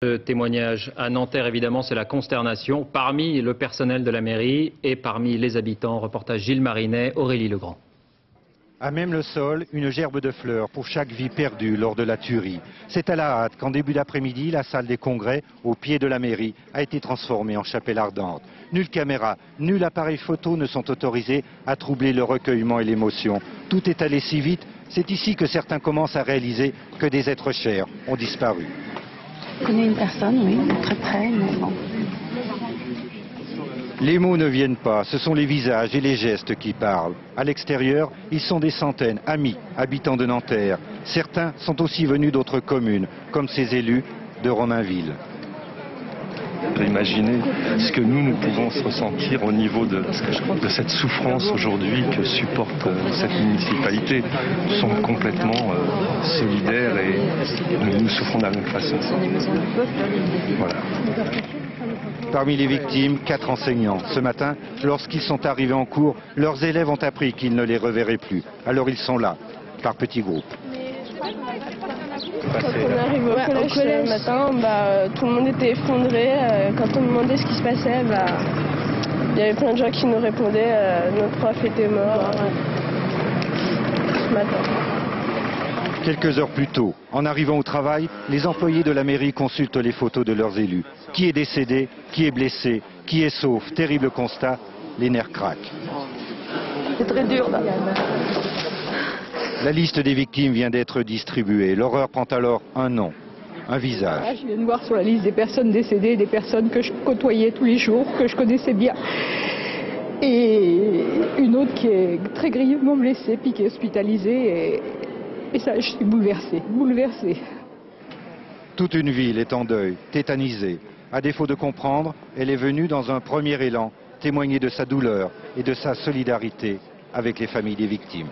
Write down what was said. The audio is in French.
Le témoignage à Nanterre, évidemment, c'est la consternation parmi le personnel de la mairie et parmi les habitants. Reportage Gilles Marinet, Aurélie Legrand. À même le sol, une gerbe de fleurs pour chaque vie perdue lors de la tuerie. C'est à la hâte qu'en début d'après-midi, la salle des congrès, au pied de la mairie, a été transformée en chapelle ardente. Nulle caméra, nul appareil photo ne sont autorisés à troubler le recueillement et l'émotion. Tout est allé si vite, c'est ici que certains commencent à réaliser que des êtres chers ont disparu. Je connais une personne, oui, très près, mais bon. Les mots ne viennent pas, ce sont les visages et les gestes qui parlent. À l'extérieur, ils sont des centaines, amis, habitants de Nanterre. Certains sont aussi venus d'autres communes, comme ces élus de Romainville. Imaginez ce que nous pouvons ressentir au niveau de cette souffrance aujourd'hui que supporte cette municipalité. Nous sommes complètement solidaires et nous souffrons de la même façon. Voilà. Parmi les victimes, 4 enseignants. Ce matin, lorsqu'ils sont arrivés en cours, leurs élèves ont appris qu'ils ne les reverraient plus. Alors ils sont là, par petits groupes. Quand on arrive au collège ce matin, tout le monde était effondré. Quand on demandait ce qui se passait, il y avait plein de gens qui nous répondaient notre prof était mort ce matin. Quelques heures plus tôt, en arrivant au travail, les employés de la mairie consultent les photos de leurs élus. Qui est décédé, qui est blessé, qui est sauf. Terrible constat, les nerfs craquent. C'est très dur là. La liste des victimes vient d'être distribuée. L'horreur prend alors un nom, un visage. Je viens de voir sur la liste des personnes décédées, des personnes que je côtoyais tous les jours, que je connaissais bien. Et une autre qui est très grièvement blessée, puis qui est hospitalisée. Et ça, je suis bouleversée, bouleversée. Toute une ville est en deuil, tétanisée. À défaut de comprendre, elle est venue dans un premier élan témoigner de sa douleur et de sa solidarité avec les familles des victimes.